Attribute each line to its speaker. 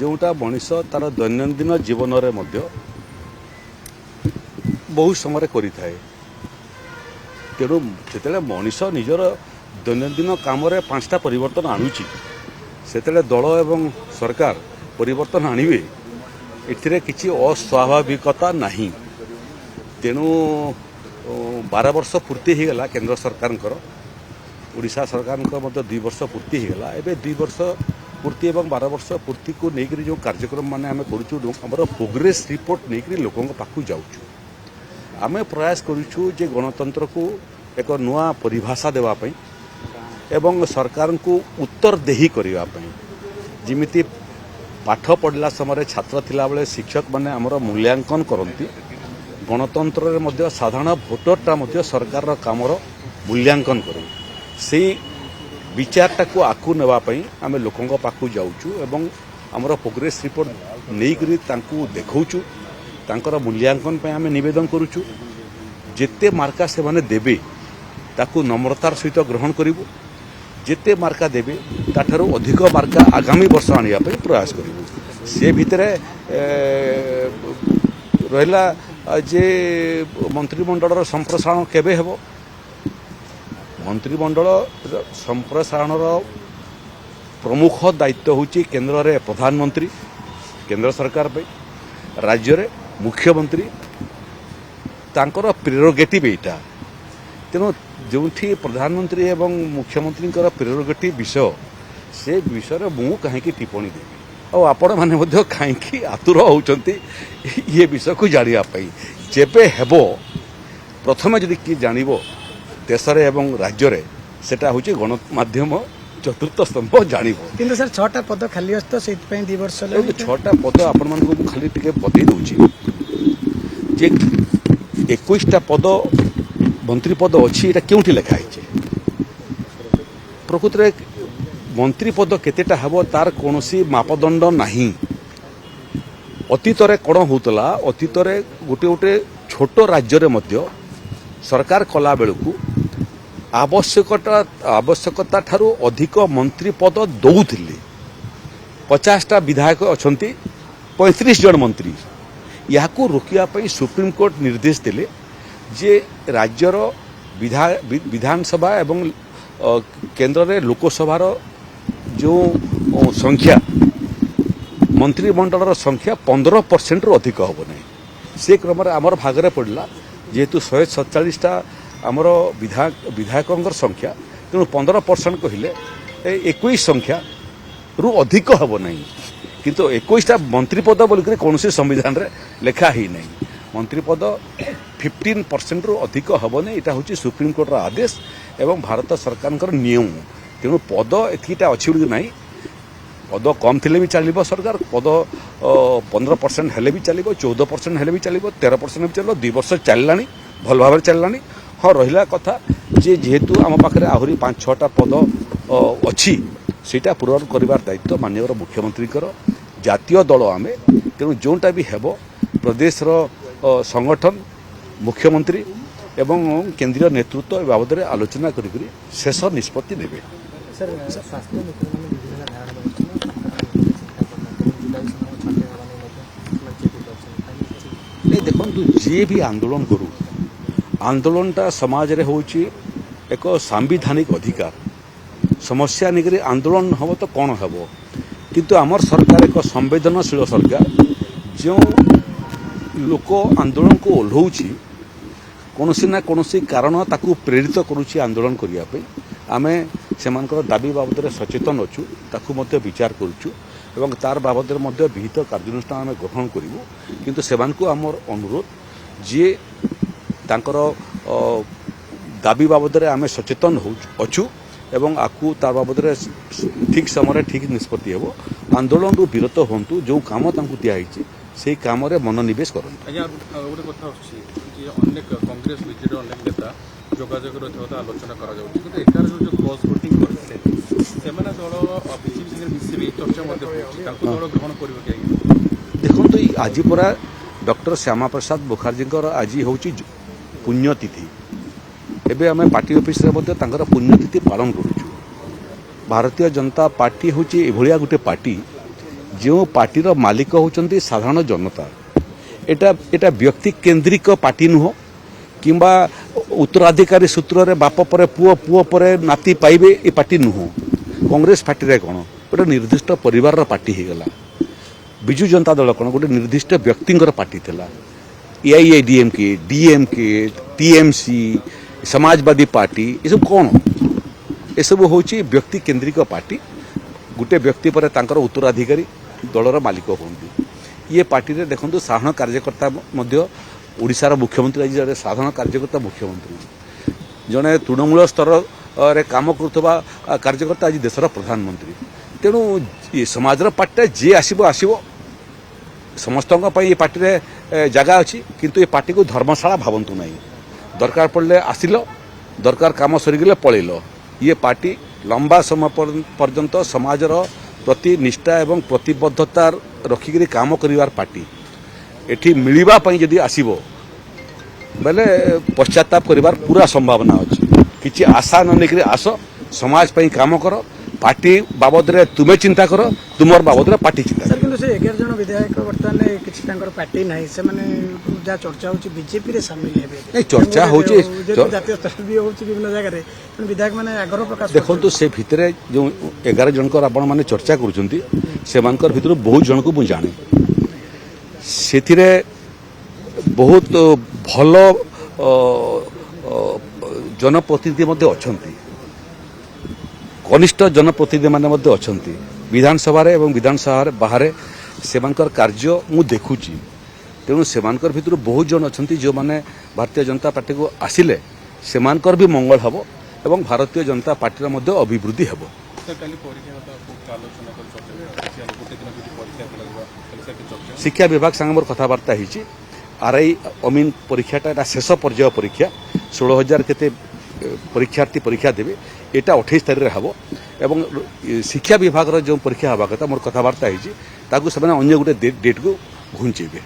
Speaker 1: जोटा मनीष तार दैनंदिन जीवन में बहुत समय करें तेणु जो मनीष निजर दैनंदिन काम 5टा परिवर्तन आणुची से दल एवं सरकार परिवर्तन आणवे ए किसी अस्वाभाविकता नहीं। तेणु 12 वर्ष पूर्ति होगला केंद्र सरकार ओडिशा सरकार 2 वर्ष पूर्ति होगला एवं 2 वर्ष पूर्ति और 12 वर्ष पूर्ति को लेकर जो कार्यक्रम माने आम कर प्रोग्रेस रिपोर्ट नहीं लोकों पाखु जाऊँ आम प्रयास करूँ जे गणतंत्र को एक नुआ परिभाषा देवाई एवं सरकार को उत्तर देही करने जमीती पाठ पढ़ला समय छात्र थिला बेले शिक्षक माने आमर मूल्यांकन करती गणतंत्र में साधारण भोटरटा सरकार कामर मूल्यांकन करूँ से विचारटा को आकु नापी आम लोकों पाखु जाऊँ एवं आमर प्रोग्रेस रिपोर्ट नहीं तांकु देखाऊँ तांकर मूल्यांकन पे आम नवेदन करुचु जेते मार्का से माने देबे ताकु नम्रतार सहित ग्रहण करिवु जेते मार्का देबे ताठारु अधिक मार्का आगामी वर्ष आनिया पे प्रयास करिवु से भितरे रहला जे मंत्रिमंडल संप्रसारण केबे हेबो मंत्रिमंडल संप्रसारण प्रमुख दायित्व होची केंद्र रे प्रधानमंत्री केंद्र सरकार पे राज्य रे मुख्यमंत्री तांकर प्रेरोगेटिव एटा तेणु जो प्रधानमंत्री एवं मुख्यमंत्री प्रेरोगेटिव विषय से विषय मु कहीं टिप्पणी देवी और आपण मैंने कहीं आतुर होती ये विषय को जानापी जेबे हेबो प्रथम जदि किए जानव देश एवं राज्य रे सेटा हूँ गणमाध्यम चतुर्थ स्तंभ जान
Speaker 2: किंतु सर 6टा पद खाली अच्छे तो से 2 वर्ष
Speaker 1: 6टा पद आपण मानक खाली टिके बतई दूची जे 21टा पद मंत्री पद अच्छी एटा क्योंठी लिखाई प्रकृत रे मंत्री पद केतेटा हेबो तार कोनोसी मापदंड नहीं। अतीत रे कोन होतला अतीत रे गोटे गोटे छोट राज्य रे मध्य सरकार कला बेलू आवश्यकता ठारू अधिक मंत्री पद दौले 50टा विधायक अच्छा 35 जन मंत्री या रोकने सुप्रीम कोर्ट निर्देश देले जे राज्यर विधानसभा एवं केंद्र रे लोकसभार जो संख्या मंत्रिमंडल संख्या 15% रु अधिक हम ना से क्रम आमर भागरे पड़ा जेहेतु 147टा आमर विधायकों संख्या तेणु 15% कहले 21 संख्या रु अधिक हम ना किंतु 21टा मंत्री पद बोलिक कौन संविधान रे लेखा ही नहीं मंत्री पद 15% रु अधिक हम ना यहाँ हूँ सुप्रीम कोर्ट आदेश एवं भारत सरकार नियम तेणु पद एतिटा अच्छी ना पद कम थे भी चलो सरकार पद 15% हेले भी चलो 14% हेले भी चलो 13% भी चलो 2 वर्ष चलला भल भाव चलला हाँ रहा कथा जे जेहेतु आम पाखे आहरी 5-6टा पद अच्छी सेटा पूरण कर दायित्व माननीय मुख्यमंत्री जातीय दल आम तेणु जोटा भी हेब प्रदेश संगठन मुख्यमंत्री एवं केंद्रीय नेतृत्व बाबद आलोचना करी शेष निष्पत्ति नेबे। देखो जी भी आंदोलन करू आंदोलनटा समाज रे होची एक सांविधानिक अधिकार समस्या निकरी आंदोलन हम तो कौन हम किंतु आमर सरकार एक संवेदनशील सरकार जो लोक आंदोलन को ओह्लाऊँच कौनसी ना कौनसी कारण ताकू प्रेरित करुच्ची आंदोलन करने आम से दाबी बाबद सचेतन अच्छु ताकू मध्य विचार करुचु एवं तार बाबद विहित कार्यानुष्ठान आम ग्रहण करूँ किंतु सेमानकु आमर अनुरोध जी तांकर दाबी बाबद आम सचेतन अच्छु एवं आकु तार बाबद ठीक समय ठीक निष्पत्ति हेब आंदोलन रु विरत हूँ जो कम दिखाई से काम मनोनिवेश करते
Speaker 3: कांग्रेस बीजेडी अनेक नेता जोगाजोग आलोचना कर क्रॉस वोटिंग
Speaker 1: देखो आज पूरा डॉक्टर श्यामा प्रसाद मुखर्जी आज हूँ पुण्यतिथि एवं आम पार्टी ऑफिस पुण्यतिथि पालन करुचु। भारतीय जनता पार्टी हूँ एभलिया गोटे पार्टी ଯେଉଁ ପାର୍ଟିର ମାଲିକ ହେଉଛନ୍ତି ସାଧାରଣ ଜନତା। এটা ବ୍ୟକ୍ତି କେନ୍ଦ୍ରିକ ପାର୍ଟି ନୁହଁ କିମ୍ବା ଉତ୍ତରାଧିକାରୀ ସୂତ୍ରରେ ବାପ ପରେ ପୁଅ ପୁଅ ପରେ ନାତି ପାଇବେ ଏ ପାର୍ଟି ନୁହଁ। କଂଗ୍ରେସ ପାର୍ଟିରେ କ'ଣ ଗୋଟେ ନିର୍ଦ୍ଦିଷ୍ଟ ପରିବାରର ପାର୍ଟି ହେଇଗଲା। ବିଜୁ ଜନତା ଦଳ କ'ଣ ଗୋଟେ ନିର୍ଦ୍ଦିଷ୍ଟ ବ୍ୟକ୍ତିଙ୍କର ପାର୍ଟି ଥିଲା। AIADMK, DMK, TMC, Samajwadi party ଏସବୁ କ'ଣ? ଏସବୁ ହେଉଛି ବ୍ୟକ୍ତି କେନ୍ଦ୍ରିକ ପାର୍ଟି। ଗୋଟେ ବ୍ୟକ୍ତି ପରେ ତାଙ୍କର ଉତ୍ତରାଧିକାରୀ ଦଳର ମାଲିକ ହୁଅନ୍ତି। ଇଏ ପାର୍ଟିରେ ଦେଖନ୍ତୁ ସାଧାରଣ କାର୍ଯ୍ୟକର୍ତ୍ତା ମଧ୍ୟ ଓଡ଼ିଶାର ମୁଖ୍ୟମନ୍ତ୍ରୀ ଆଜି ଜଣେ ସାଧାରଣ କାର୍ଯ୍ୟକର୍ତ୍ତା ମୁଖ୍ୟମନ୍ତ୍ରୀ, ଜଣେ ତୃଣମୂଳ ସ୍ତରରେ କାମ କରୁଥିବା କାର୍ଯ୍ୟକର୍ତ୍ତା ଆଜି ଦେଶର ପ୍ରଧାନମନ୍ତ୍ରୀ। ତେଣୁ ସମାଜର ପାର୍ଟିଟା ଯିଏ ଆସିବ ଆସିବ, ସମସ୍ତଙ୍କ ପାଇଁ ଏ ପାର୍ଟିରେ ଜାଗା ଅଛି, କିନ୍ତୁ ଏ ପାର୍ଟିକୁ ଧର୍ମଶାଳା ଭାବନ୍ତୁ ନାହିଁ। ଦରକାର ପଡ଼ିଲେ ଆସିଲ, ଦରକାର କାମ ସରିଗଲେ ପଳେଇଲ। ଇଏ ପାର୍ଟି ଲମ୍ବା ସମୟ ପର୍ଯ୍ୟନ୍ତ ସମାଜର ପ୍ରତି ନିଷ୍ଠା ଏବଂ ପ୍ରତିବଦ୍ଧତା ରଖିକରି କାମ କରିବାର ପାର୍ଟି। ଏଠି ମିଳିବା ପାଇଁ ଯଦି ଆସିବ ବେଲେ ପଶ୍ଚାତାପ କରିବାର ପୁରା ସମ୍ଭାବନା ଅଛି। କିଛି ଆଶା ନ ନେଇକରି ଆସ, ସମାଜ ପାଇଁ କାମ କର, ପାର୍ଟି ବାବଦରେ ତୁମେ ଚିନ୍ତା କର, ତୁମର ବାବଦରେ ପାର୍ଟି ଚିନ୍ତା କର।
Speaker 2: କିନ୍ତୁ ସେ 11 ଜଣ ବିଧାୟକ ବର୍ତ୍ତମାନ କିଛି ତାଙ୍କର ପାର୍ଟି ନାହିଁ, ସେମାନେ ଯାହା ଚର୍ଚ୍ଚା ହଉଛି ବିଜେପିରେ ସାମିଲ ହେବେ।
Speaker 1: ନାଇଁ ଚର୍ଚ୍ଚା ହେଉଛି
Speaker 2: ଜାତୀୟ ସ୍ତରରେ ବି ହଉଛି ବିଭିନ୍ନ ଜାଗାରେ, ବିଧାୟକ ମାନେ ଆଗ୍ରହ ପ୍ରକାଶ
Speaker 1: ଦେଖନ୍ତୁ ସେ ଭିତରେ ଯେଉଁ 11 ଜଣଙ୍କର ଆପଣମାନେ ଚର୍ଚ୍ଚା କରୁଛନ୍ତି ସେମାନଙ୍କର ଭିତରୁ ବହୁତ ଜଣଙ୍କୁ ମୁଁ ଜାଣେ। ସେଥିରେ ବହୁତ ଭଲ ଜନପ୍ରତିନିଧି ମଧ୍ୟ ଅଛନ୍ତି, କନିଷ୍ଠ ଜନପ୍ରତିନିଧିମାନେ ମଧ୍ୟ ଅଛନ୍ତି ବିଧାନସଭାରେ ଏବଂ ବିଧାନସଭାରେ ବାହାରେ। ସେମାନଙ୍କର କାର୍ଯ୍ୟ ମୁଁ ଦେଖୁଛି। ତେଣୁ ସେମାନଙ୍କର ଭିତରୁ ବହୁତ ଜଣ ଅଛନ୍ତି ଯେଉଁମାନେ ଭାରତୀୟ ଜନତା ପାର୍ଟିକୁ ଆସିଲେ ସେମାନଙ୍କର ବି ମଙ୍ଗଳ ହେବ ଏବଂ ଭାରତୀୟ ଜନତା ପାର୍ଟିର ମଧ୍ୟ ଅଭିବୃଦ୍ଧି ହେବ। ଶିକ୍ଷା ବିଭାଗ ସାଙ୍ଗେ ମୋର କଥାବାର୍ତ୍ତା ହେଇଛି। ଆର୍ଆଇ ଅମିନ ପରୀକ୍ଷାଟା এটা ଶେଷ ପର୍ଯ୍ୟାୟ ପରୀକ୍ଷା, 16,000 କେତେ ପରୀକ୍ଷାର୍ଥୀ ପରୀକ୍ଷା ଦେବେ। এটা 28 ତାରିଖରେ ହେବ ଏବଂ ଶିକ୍ଷା ବିଭାଗର ଯେଉଁ ପରୀକ୍ଷା ହେବା କଥା ମୋର କଥାବାର୍ତ୍ତା ହେଇଛି ତାକୁ ସେମାନେ ଅନ୍ୟ ଗୋଟେ ଡେଟ୍କୁ ଘୁଞ୍ଚେଇବେ।